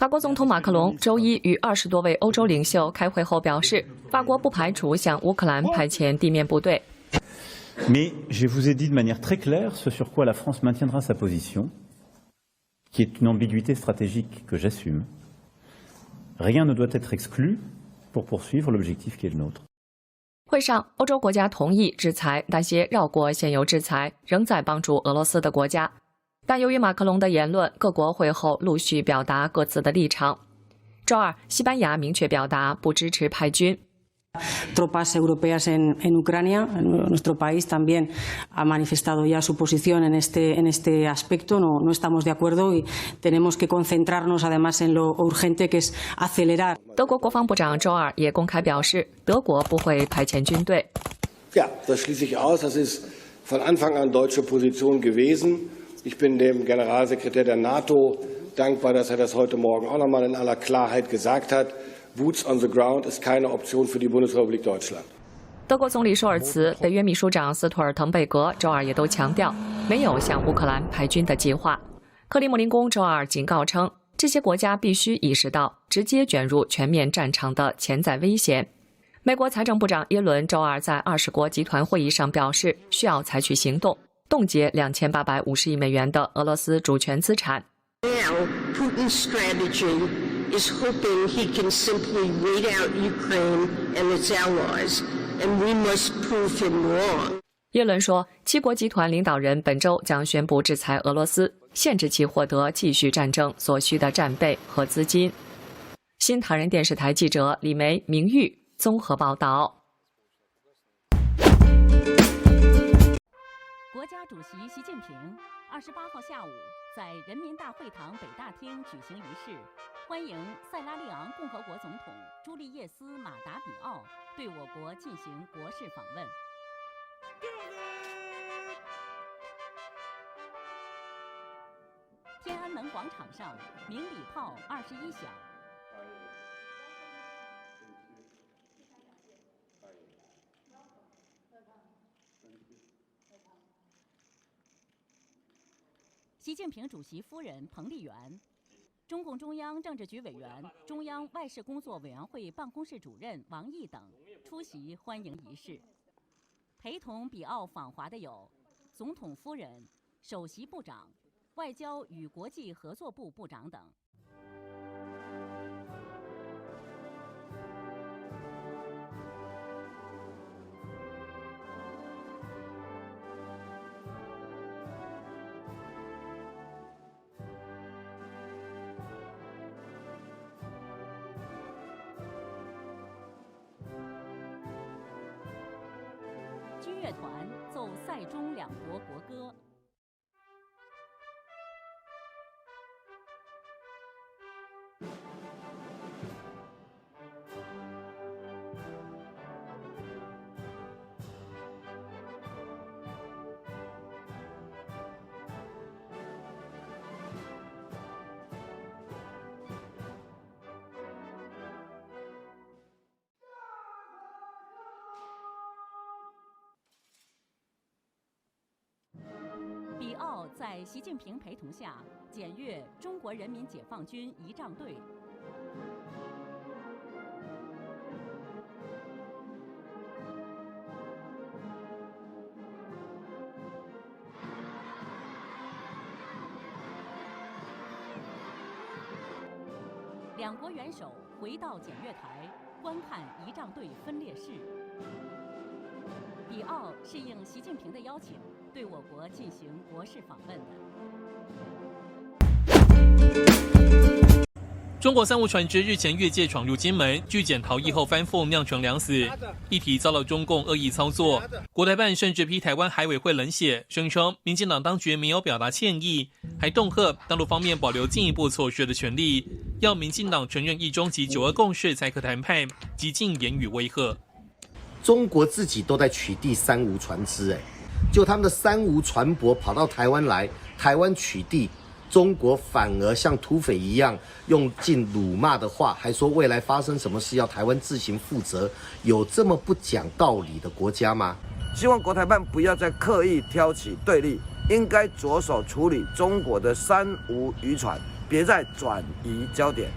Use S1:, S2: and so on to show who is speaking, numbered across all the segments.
S1: 法国总统马克龙周一与20多位欧洲领袖开会后表示，法国不排除向乌克兰派遣地面部队。
S2: Mais je vous ai dit de manière très claire ce sur quoi la France maintiendra sa position, qui est une ambiguïté stratégique que j'assume. Rien ne doit être exclu pour poursuivre l'objectif qui est le nôtre.
S1: 会上，欧洲国家同意制裁那些绕过现有制裁、仍在帮助俄罗斯的国家。但由于马克龙的言论，各国会后陆续表达各自的立场。周二，西班牙明确表达不支持派军。
S3: Tropas europeas en Ucrania. Nuestro país también ha manifestado ya su posición en este aspecto. No estamos de acuerdo y tenemos que concentrarnos además en lo urgente que es acelerar.
S1: 德国国防部长周二也公开表示，德国不会派遣军队。
S4: Ja, das schließe ich aus. Das ist von Anfang an deutsche Position gewesen. Ich bin dem Generalsekretär der NATO dankbar, dass das heute Morgen auch noch mal in aller Klarheit gesagt hat. Boots on the ground ist keine Option für die Bundesrepublik Deutschland.
S1: 德国总理舒尔茨、北约秘书长斯托尔滕贝格周二也都强调，没有向乌克兰派军的计划。克里姆林宫周二警告称，这些国家必须意识到直接卷入全面战场的潜在危险。美国财政部长耶伦周二在20国集团会议上表示，需要采取行动，冻结2850亿美元的俄罗斯主权资产。
S5: Now, Putin's strategy is hoping he can simply wait out Ukraine and its allies, and we must prove him wrong.
S1: 耶伦说，7国集团领导人本周将宣布制裁俄罗斯，限制其获得继续战争所需的战备和资金。新唐人电视台记者李梅、明玉综合报道。
S6: 国家主席习近平28号下午在人民大会堂北大厅举行仪式，欢迎塞拉利昂共和国总统朱利叶斯·马达比奥对我国进行国事访问。天安门广场上鸣礼炮21响。习近平主席夫人彭丽媛、中共中央政治局委员、中央外事工作委员会办公室主任王毅等出席欢迎仪式。陪同比奥访华的有总统夫人、首席部长、外交与国际合作部部长等。军乐团奏塞中两国国歌。比奥在习近平陪同下检阅中国人民解放军仪仗队。两国元首回到检阅台，观看仪仗队分列式。比奥是应习近平的邀请，对我国进行国事访问的。
S7: 中国三无船只日前越界闯入金门，拒检逃逸后翻覆，酿成2死，议题遭到中共恶意操作。国台办甚至批台湾海委会冷血，声称民进党当局没有表达歉意，还恫吓大陆方面保留进一步措施的权利，要民进党承认一中及9·2共识才可谈判，极尽言语威吓。
S8: 中国自己都在取缔三无船只，就他们的三无船舶跑到台湾来，台湾取缔，中国反而像土匪一样用尽辱骂的话，还说未来发生什么事要台湾自行负责，有这么不讲道理的国家吗？
S9: 希望国台办不要再刻意挑起对立，应该着手处理中国的三无渔船，别再转移焦点。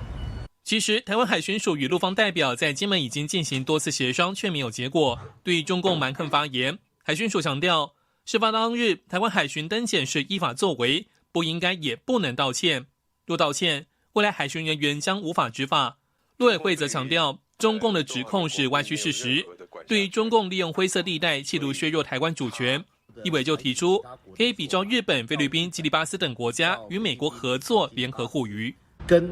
S7: 其实，台湾海巡署与陆方代表在金门已经进行多次协商，却没有结果。对于中共蛮横发言，海巡署强调，事发当日台湾海巡登检是依法作为，不应该也不能道歉。若道歉，未来海巡人员将无法执法。陆委会则强调，中共的指控是歪曲事实。对于中共利用灰色地带企图削弱台湾主权，立委就提出可以比照日本、菲律宾、基里巴斯等国家与美国合作，联合护渔。
S8: 跟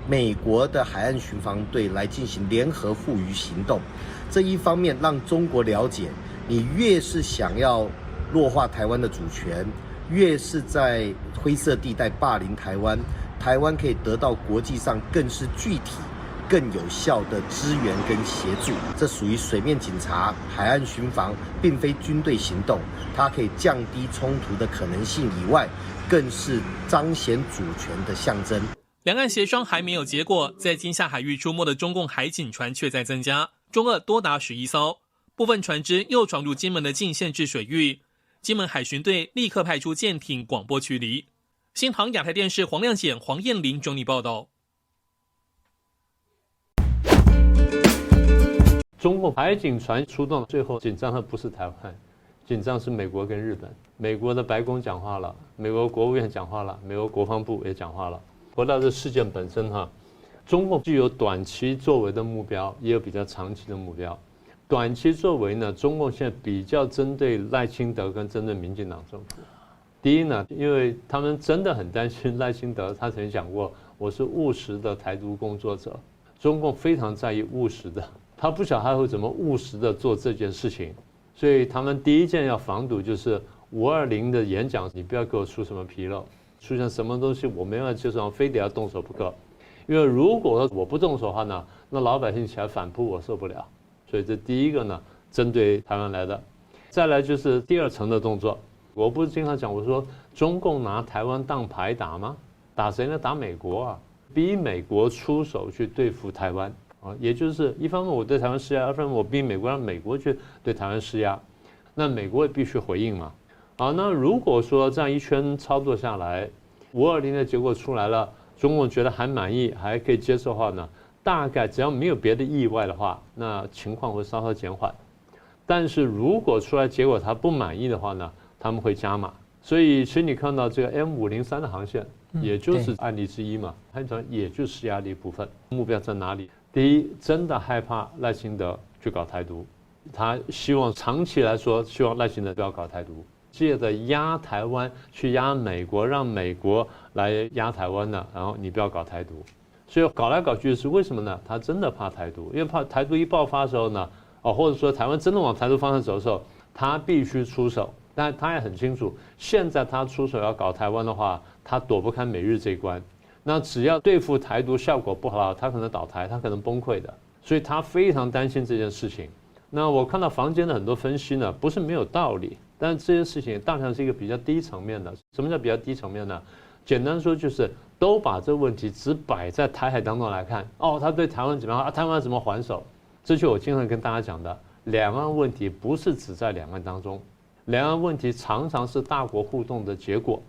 S8: 美国的海岸巡防队来进行联合护渔行动，这一方面让中国了解，你越是想要弱化台湾的主权，越是在灰色地带霸凌台湾，台湾可以得到国际上更是具体、更有效的支援跟协助。这属于水面警察、海岸巡防，并非军队行动，它可以降低冲突的可能性以外，更是彰显主权的象征。
S7: 两岸协商还没有结果，在金厦海域出没的中共海警船却在增加，中俄多达11艘，部分船只又闯入金门的禁限制水域。金门海巡队立刻派出舰艇广播驱离。新唐亚太电视黄亮简、黄燕玲整理报道。
S10: 中共海警船出动，最后紧张的不是台湾，紧张是美国跟日本。美国的白宫讲话了，美国国务院讲话了，美国国防部也讲话了。回到这事件本身哈，中共具有短期作为的目标，也有比较长期的目标。短期作为呢，中共现在比较针对赖清德跟针对民进党政府。第一呢，因为他们真的很担心赖清德，他曾经讲过，我是务实的台独工作者。中共非常在意务实的，他不晓得他会怎么务实的做这件事情，所以他们第一件要防堵就是520的演讲，你不要给我出什么纰漏。出现什么东西我没办法接受，非得要动手不可。因为如果我不动手的话呢，那老百姓起来反扑我受不了。所以这第一个呢，针对台湾来的。再来就是第二层的动作，我不是经常讲，我说中共拿台湾当牌打吗？打谁呢？打美国啊，逼美国出手去对付台湾啊，也就是一方面我对台湾施压，二方面我逼美国让美国去对台湾施压，那美国也必须回应嘛。好，那如果说这样一圈操作下来，520的结果出来了，中共觉得还满意，还可以接受的话呢，大概只要没有别的意外的话，那情况会稍稍减缓。但是如果出来结果他不满意的话呢，他们会加码。所以其实你看到这个 M503的航线，也就是案例之一嘛，海警船也就是施压的一部分。目标在哪里？第一，真的害怕赖清德去搞台独，他希望长期来说，希望赖清德不要搞台独。借着压台湾去压美国，让美国来压台湾呢，然后你不要搞台独，所以搞来搞去是为什么呢？他真的怕台独，因为怕台独一爆发的时候呢，或者说台湾真的往台独方向走的时候，他必须出手。但他也很清楚，现在他出手要搞台湾的话，他躲不开美日这一关。那只要对付台独效果不好，他可能倒台，他可能崩溃的，所以他非常担心这件事情。那我看到坊间的很多分析呢，不是没有道理。但是这件事情当然是一个比较低层面的。什么叫比较低层面呢？简单说就是都把这个问题只摆在台海当中来看。他对台湾怎么样？台湾怎么还手？这就我经常跟大家讲的，两岸问题不是只在两岸当中，两岸问题常常是大国互动的结果。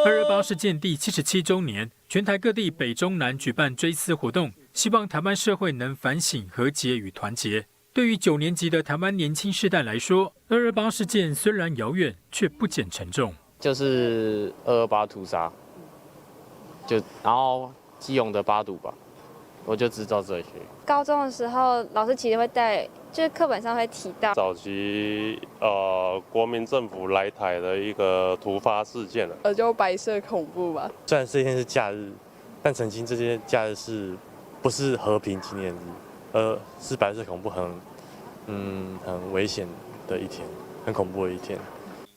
S11: 228事件第77周年，全台各地北中南举办追思活动，希望台湾社会能反省、和解与团结。对于9年级的台湾年轻世代来说，228事件虽然遥远，却不减沉重。
S12: 就是228屠杀，然后基隆的8堵吧，我就知道这些。
S13: 高中的时候，老师其实会带，就是课本上会提到
S14: 早期国民政府来台的一个突发事件了，
S15: 就白色恐怖吧。
S14: 虽然这天是假日，但曾经这些假日不是和平纪念日，是白色恐怖很危险的一天，很恐怖的一天。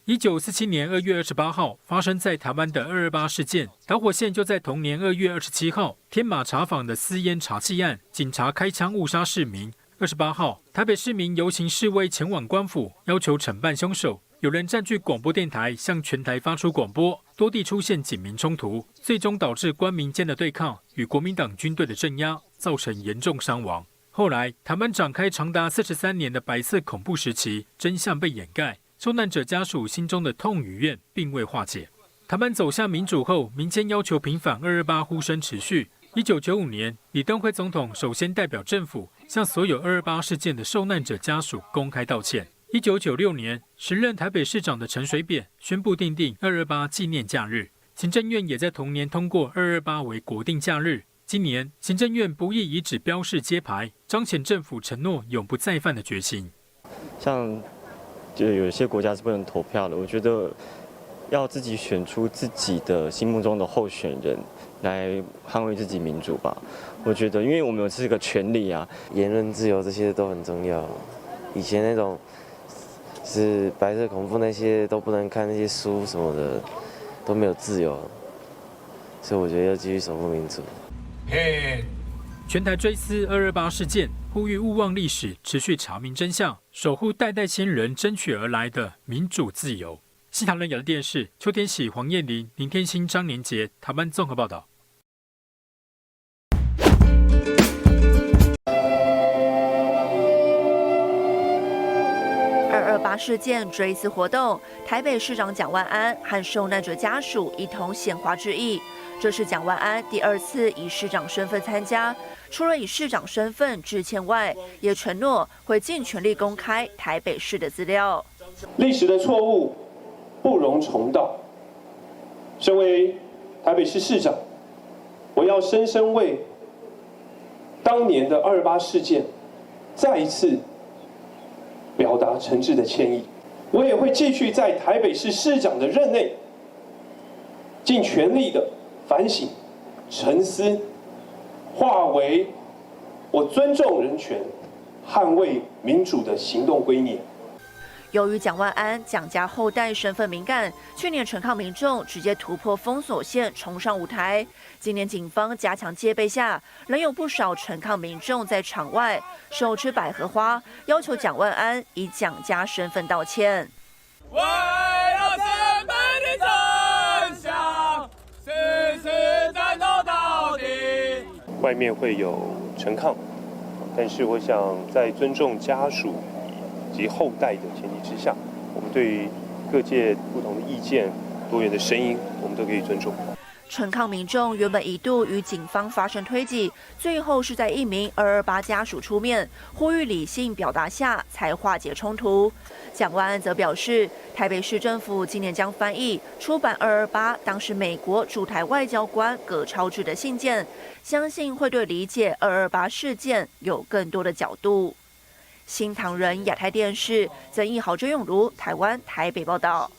S11: 1947年2月28号发生在台湾的228事件，导火线就在同年2月27号天马茶坊的私烟查缉案，警察开枪误杀市民。28号，台北市民游行示威前往官府，要求惩办凶手。有人占据广播电台，向全台发出广播，多地出现警民冲突，最终导致官民间的对抗与国民党军队的镇压，造成严重伤亡。后来，台湾展开长达43年的白色恐怖时期，真相被掩盖，受难者家属心中的痛与怨并未化解。台湾走向民主后，民间要求平反228呼声持续。1995年，李登辉总统首先代表政府向所有228事件的受难者家属公开道歉。1996年，时任台北市长的陈水扁宣布订定228纪念假日，行政院也在同年通过228为国定假日。今年，行政院不易以指标式揭牌，彰显政府承诺永不再犯的决心。
S15: 像就有些国家是不能投票的，我觉得要自己选出自己的心目中的候选人来捍卫自己民主吧。我觉得，因为我们有这个权利啊，
S16: 言论自由这些都很重要。以前那种是白色恐怖那些都不能看那些书什么的，都没有自由，所以我觉得要继续守护民主。
S11: 全台追思228事件，呼吁勿忘历史，持续查明真相，守护代代先人争取而来的民主自由。新唐人亚洲电视邱天喜、黄燕玲、林天心、张年杰，台湾综合报道。
S17: 228事件追思活动，台北市长蒋万安和受难者家属一同献花致意。这是蒋万安第2次以市长身份参加，除了以市长身份致歉外，也承诺会尽全力公开台北市的资料。
S18: 历史的错误不容重蹈。身为台北市市长，我要深深为当年的228事件再一次表达诚挚的歉意。我也会继续在台北市市长的任内，尽全力的反省、沉思，化为我尊重人权、捍卫民主的行动圭臬。
S17: 由于蒋万安、蒋家后代身份敏感，去年陈抗民众直接突破封锁线冲上舞台。今年警方加强戒备下，仍有不少陈抗民众在场外手持百合花，要求蒋万安以蒋家身份道歉。
S19: 为了身份的真相，誓死战斗到底。
S14: 外面会有陈抗，但是我想在尊重家属及后代的前提之下，我们对于各界不同的意见、多元的声音，我们都可以尊重。
S17: 陈抗民众原本一度与警方发生推挤，最后是在一名228家属出面呼吁理性表达下才化解冲突。蒋万安则表示，台北市政府今年将翻译出版228当时美国驻台外交官葛超智的信件，相信会对理解228事件有更多的角度。新唐人亚太电视曾义豪、周永如台湾台北报道。